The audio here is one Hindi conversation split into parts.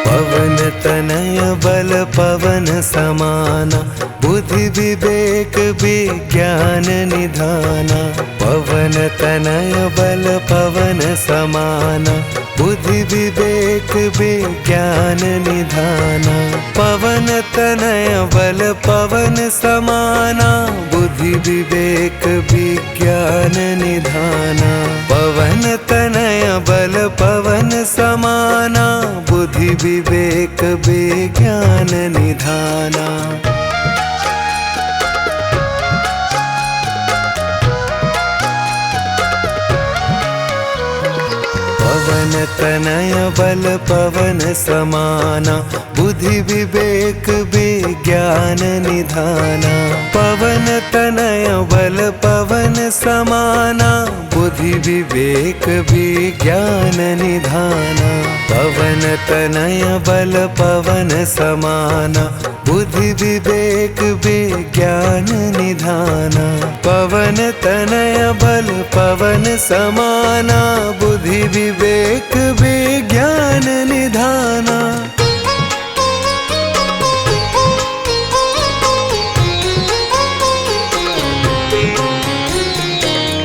पवन तनय बल पवन समाना, बुद्धि विवेक विज्ञान निधाना। पवन तनय बल पवन समाना, बुद्धि विवेक विज्ञान निधाना। पवन तनय बल पवन समाना, बुद्धि विवेक विज्ञान निधाना। पवन तनय बल पवन समाना, बुद्धि विवेक विज्ञान निधाना। पवन तनय बल पवन समाना, बुद्धि विवेक विज्ञान निधाना। पवन तनय बल पवन समाना, बुद्धि विवेक विज्ञान निधाना। पवन तनय बल पवन समाना, बुद्धि विवेक विज्ञान निधाना। पवन तनय बल पवन समाना, बुद्धि विवेक विज्ञान निधाना।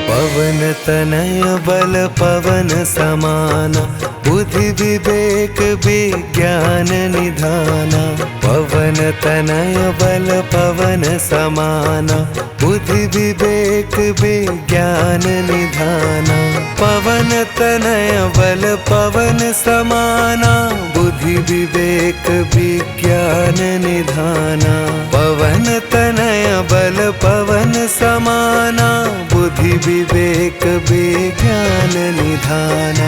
पवन तनय बल पवन समाना, बुद्धि विवेक विज्ञान निधाना। पवन तनय बल पवन समाना, बुद्धि विवेक विज्ञान निधाना। पवन तनय बल पवन समाना, बुद्धि विवेक विज्ञान निधाना। पवन तनय बल पवन समाना, बुद्धि विवेक विज्ञान निधाना।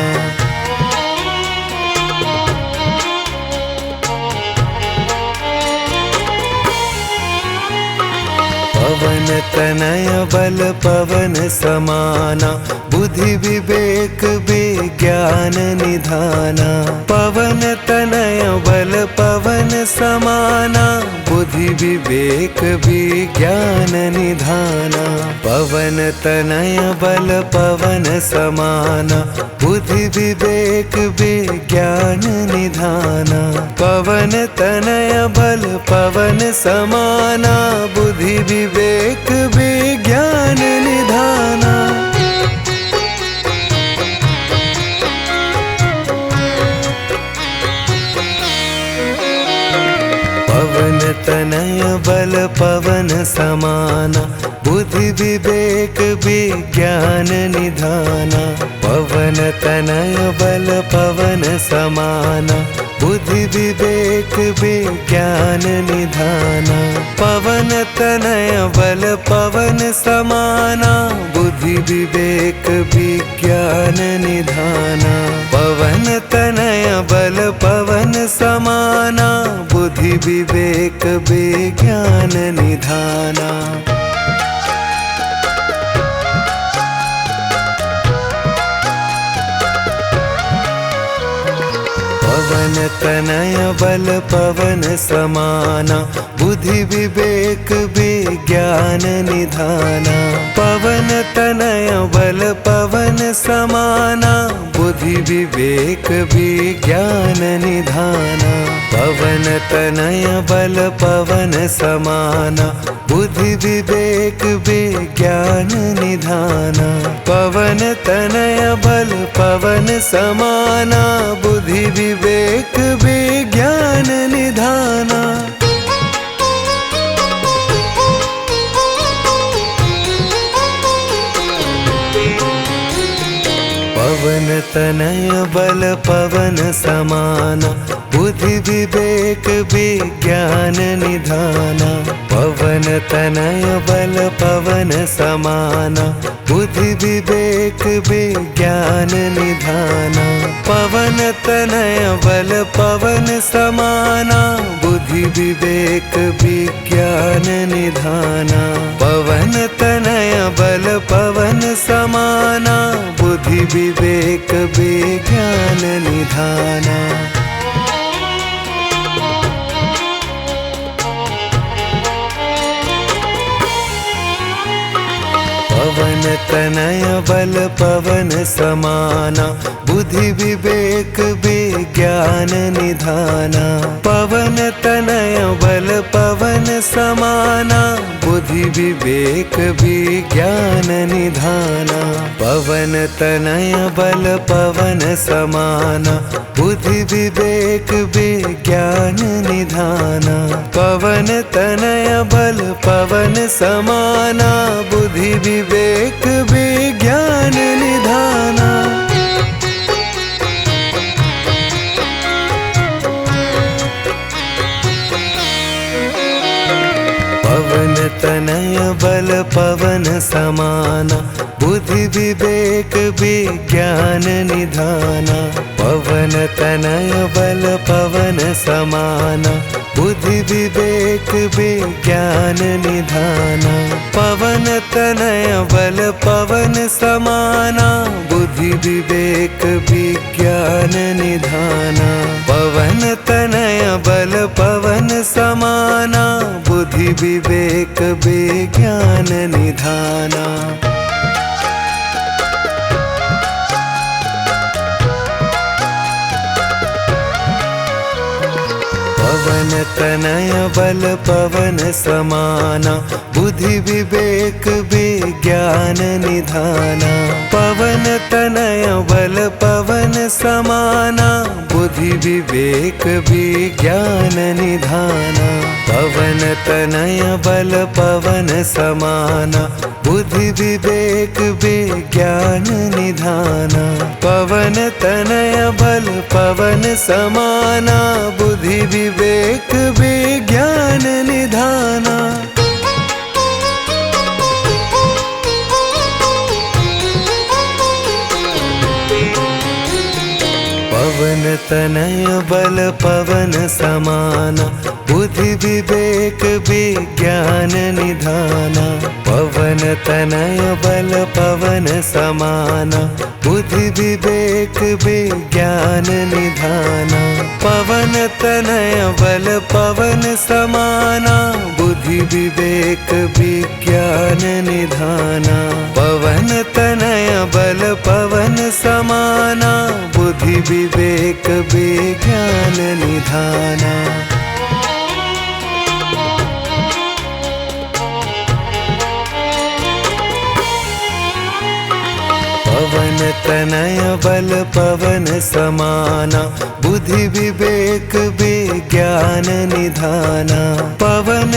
पवन तनय बल पवन समाना, बुद्धि विवेक विज्ञान निधाना। पवन तनय बल पवन समाना, बुद्धि विवेक विज्ञान निधाना। पवन तनय बल पवन समाना, बुद्धि विवेक विज्ञान निधाना। पवन तनय बल पवन समाना, बुद्धि विवेक विज्ञान निधाना। पवन तनय बल पवन समाना, बुद्धि विवेक विज्ञान निधाना। पवन तनय बल पवन समाना, बुद्धि विवेक विज्ञान निधाना। पवन तनय बल पवन समाना, बुद्धि विवेक विज्ञान निधाना। पवन तनय बल पवन समाना, बुद्धि विवेक विज्ञान निधाना। पवन तनय बल पवन समाना, बुद्धि विवेक विज्ञान निधाना। पवन तनय बल पवन समाना, बुद्धि विवेक विज्ञान निधाना। पवन तनय बल पवन समाना, बुद्धि विवेक विज्ञान निधाना। पवन तनय बल पवन समाना, बुद्धि विवेक विज्ञान निधाना। पवन तनय बल पवन समाना, बुद्धि विवेक विज्ञान निधाना। पवन तनय बल पवन समाना, बुद्धि विवेक विज्ञान निधाना। पवन तनय बल पवन समाना, बुद्धि विवेक विज्ञान निधाना। पवन तनय बल पवन समाना, बुद्धि विवेक विज्ञान निधाना। पवन तनय बल पवन समाना, बुद्धि विवेक विज्ञान निधाना। पवन तनय बल पवन समाना, बुद्धि विवेक विज्ञान निधाना। पवन तनय बल पवन समाना, बुद्धि विवेक विज्ञान निधाना। पवन तनय बल पवन समाना, बुद्धि विवेक विज्ञान निधाना। पवन तनय बल पवन समाना, बुद्धि विवेक विज्ञान निधाना। पवन तनय बल पवन समाना, बुद्धि विवेक विज्ञान निधाना। पवन तनय बल पवन समाना, बुद्धि विवेक विज्ञान निधाना। पवन तनय बल पवन समाना, बुद्धि विवेक विज्ञान निधाना। पवन तनय बल पवन समाना, बुद्धि विवेक विज्ञान निधाना। पवन तनय बल पवन समाना, बुद्धि विवेक विज्ञान निधाना। पवन तनय बल पवन समाना, बुद्धि विवेक विज्ञान निधाना। पवन तनय बल पवन समाना, बुद्धि विवेक विज्ञान निधाना। पवन तनय बल पवन समाना, बुद्धि विवेक विज्ञान निधाना। पवन तनय बल पवन समाना, बुद्धि विवेक विज्ञान निधाना। पवन तनय बल पवन समाना, बुद्धि विवेक विज्ञान निधाना। पवन तनय बल पवन समाना, बुद्धि विवेक विज्ञान निधाना। पवन तनय बल पवन समाना, बुद्धि विवेक विज्ञान निधाना। पवन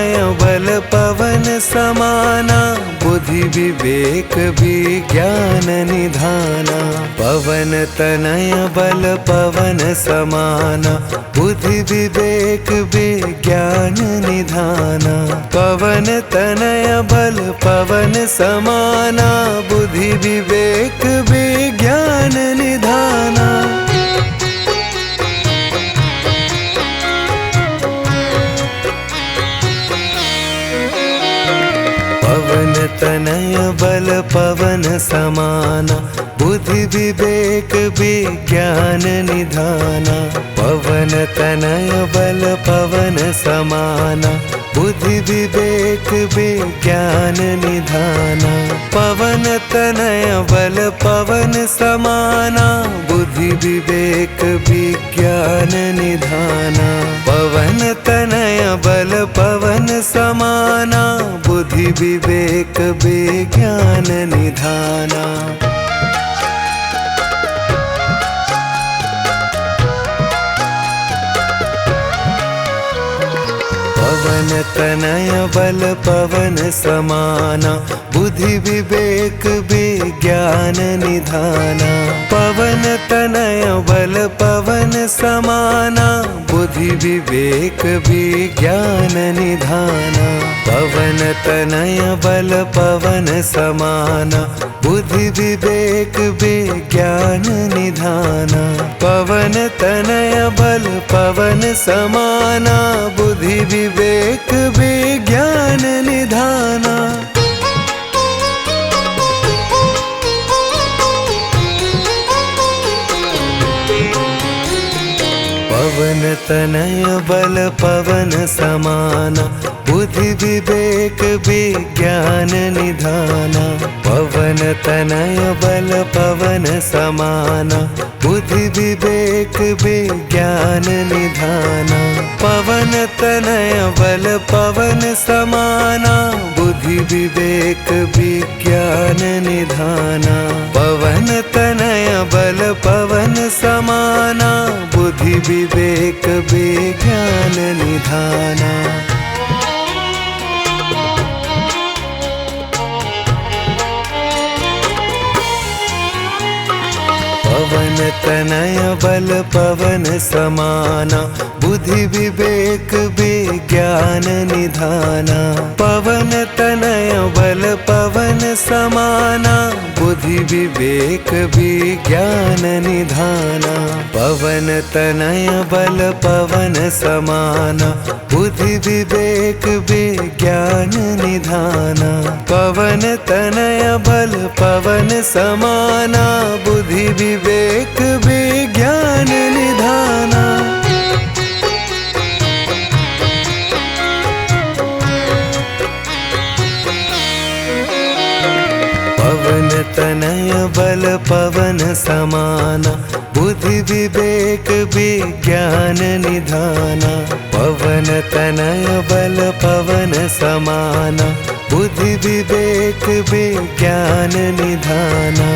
तनय बल पवन समाना, बुद्धि विवेक विज्ञान निधाना। पवन तनय बल पवन समाना, बुद्धि विवेक विज्ञान निधाना। पवन तनय बल पवन समाना, बुद्धि विवेक विज्ञान निधाना। पवन तनय बल पवन समाना, बुद्धि विवेक विज्ञान निधाना। पवन तनय बल पवन समाना, बुद्धि विवेक विज्ञान निधाना। पवन तनय बल पवन समाना, बुद्धि विवेक विज्ञान निधाना। पवन तनय बल पवन समाना, बुद्धि विवेक विज्ञान निधाना। पवन तनय बल पवन समाना, बुद्धि विवेक विज्ञान निधाना। पवन तनय बल पवन समाना बुद्धि विवेक विज्ञान निधाना। पवन तनय बल पवन समाना बुद्धि विवेक विज्ञान निधाना। पवन तनय बल पवन समाना बुद्धि विवेक विज्ञान निधाना। पवन तनय बल पवन समाना बुद्धि विवेक विज्ञान निधाना। पवन तनय बल पवन समाना बुद्धि विवेक विज्ञान निधाना। पवन तनय बल पवन समाना बुद्धि विवेक विज्ञान निधाना। पवन तनय बल पवन समाना बुद्धि विवेक विज्ञान निधाना। पवन तनय बल पवन समाना बुद्धि विवेक विज्ञान निधाना। पवन तनय बल पवन समाना बुद्धि विवेक विज्ञान निधाना। पवन तनय बल पवन समाना बुद्धि विवेक विज्ञान निधाना। पवन तनय बल पवन समाना बुद्धि विवेक विज्ञान निधाना। पवन तनय बल पवन समाना बुद्धि विवेक विज्ञान निधाना। पवन तनय बल पवन समाना बुद्धि विवेक विज्ञान निधाना।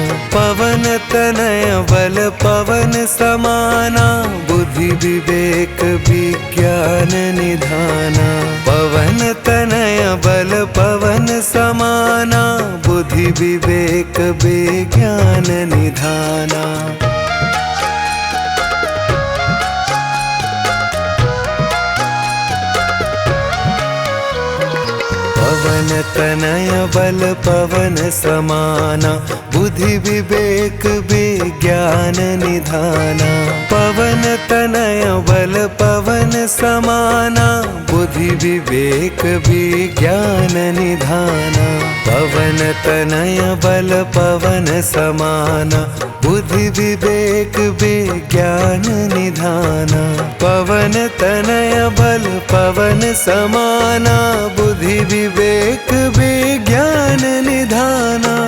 पवन तनय बल पवन समाना बुद्धि विवेक विज्ञान निधाना। पवन तनय बल पवन समाना बुद्धि विवेक विज्ञान निधाना। पवन तनय बल पवन समाना बुद्धि विवेक विज्ञान निधाना। पवन तनय बल पवन समाना बुद्धि विवेक विज्ञान निधाना। पवन तनय बल पवन समाना बुद्धि विवेक विज्ञान निधाना। पवन तनय बल पवन समाना बुद्धि विवेक विज्ञान निधाना।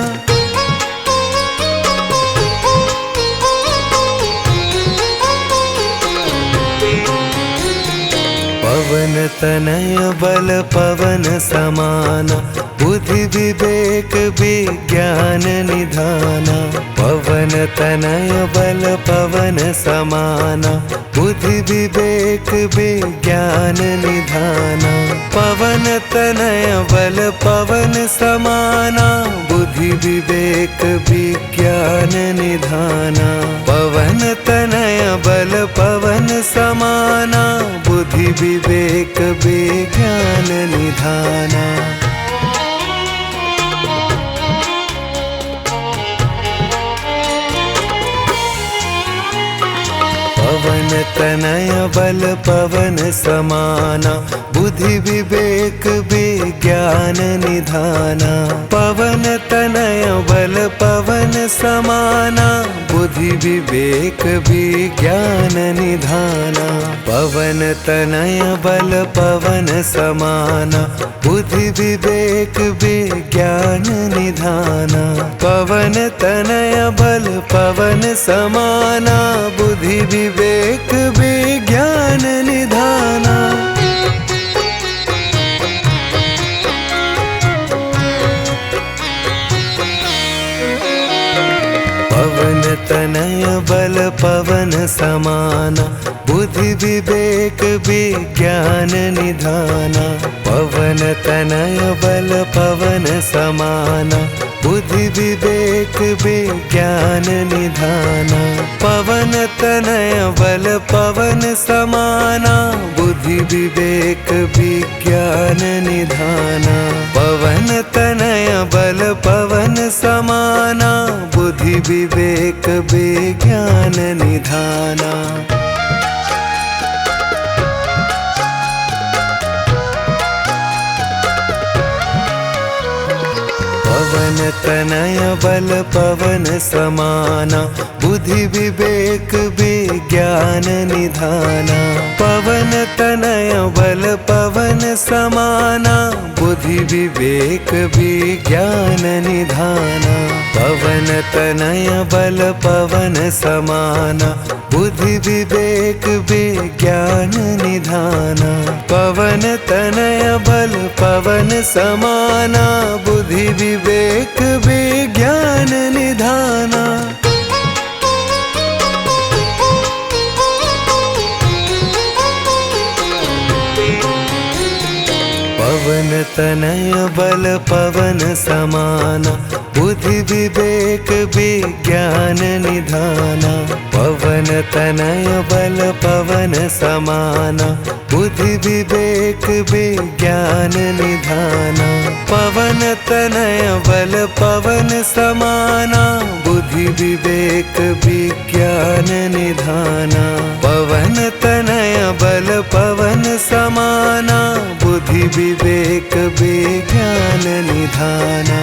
पवन तनय बल पवन समाना बुद्धि विवेक विज्ञान निधाना। पवन तनय बल पवन समाना बुद्धि विवेक विज्ञान निधाना। पवन तनय बल पवन समाना बुद्धि विवेक विज्ञान निधाना। पवन तनय बल पवन समाना बुद्धि विवेक विज्ञान निधाना। पवन तनय बल पवन समाना बुद्धि विवेक विज्ञान निधाना। पवन तनय बल पवन समाना बुद्धि विवेक विज्ञान निधाना। पवन तनय बल पवन समाना बुद्धि विवेक विज्ञान निधाना। पवन तनय बल पवन समाना बुद्धि विवेक विज्ञान निधाना। पवन तनय बल पवन समाना बुद्धि विवेक विज्ञान निधाना। पवन तनय बल पवन समाना बुद्धि विवेक विज्ञान निधाना। पवन तनय बल पवन समाना बुद्धि विवेक विज्ञान निधाना। पवन तनय बल पवन समाना बुद्धि विवेक विज्ञान निधाना। पवन तनय बल पवन समाना बुद्धि विवेक विज्ञान निधाना। पवन तनय बल पवन समाना बुद्धि विवेक विज्ञान निधाना। पवन तनय बल पवन समाना बुद्धि विवेक विज्ञान निधाना। पवन तनय बल पवन समाना बुद्धि विवेक विज्ञान निधाना। पवन तनय बल पवन समाना बुद्धि विवेक विज्ञान निधाना। पवन तनय बल पवन समाना बुद्धि विवेक विज्ञान निधाना। पवन तनय बल पवन समाना बुद्धि विवेक विज्ञान निधाना। पवन तनय बल पवन समाना बुद्धि विवेक विज्ञान निधाना।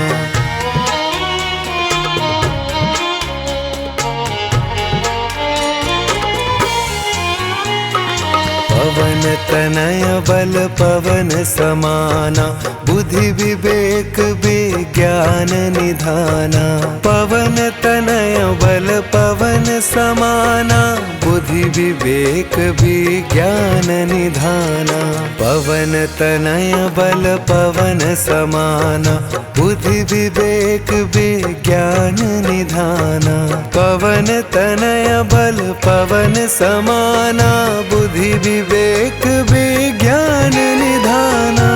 पवन तनय बल पवन समाना बुद्धि विवेक विज्ञान निधाना। पवन तनय बल पवन समाना बुद्धि विवेक विज्ञान निधाना। पवन तनय बल पवन समाना बुद्धि विवेक विज्ञान निधाना। पवन तनय बल पवन समाना बुद्धि विवेक विज्ञान निधाना।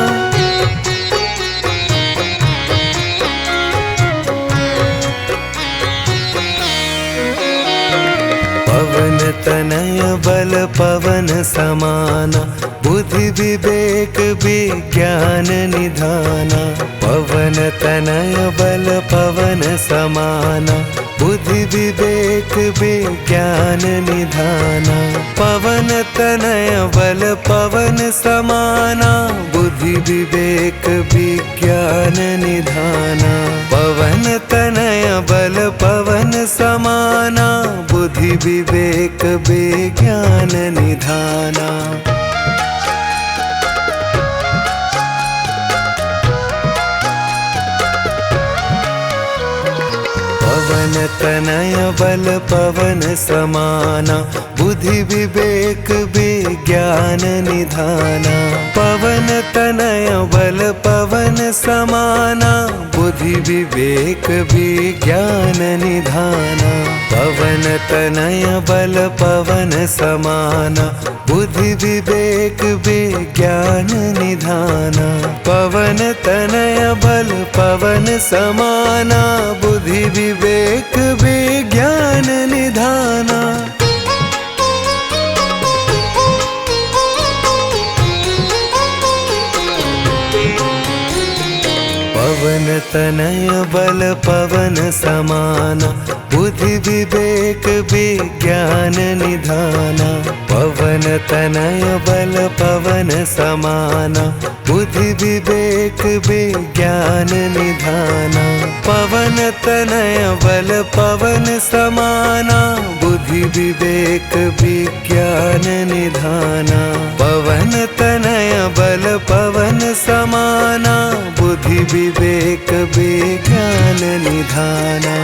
पवन तनय बल पवन समाना बुद्धि विवेक विज्ञान निधाना। पवन तनय बल पवन समाना बुद्धि विवेक विज्ञान निधाना। पवन तनय बल पवन समाना बुद्धि विवेक विज्ञान निधाना। पवन तनय बल पवन समाना बुद्धि विवेक विज्ञान निधाना। पवन तनय बल पवन समाना बुद्धि विवेक विज्ञान निधाना। पवन तनय बल पवन समाना बुद्धि विवेक विज्ञान निधाना। पवन तनय बल पवन समाना बुद्धि विवेक विज्ञान निधाना। पवन तनय बल पवन समाना बुद्धि विवेक विज्ञान निधाना। पवन तनय बल पवन समाना बुद्धि विवेक विज्ञान निधाना। पवन तनय बल पवन समाना बुद्धि विवेक विज्ञान निधाना। पवन तनय बल पवन समाना बुद्धि विवेक विज्ञान निधाना। पवन तनय बल पवन समाना बुद्धि विवेक विज्ञान निधाना।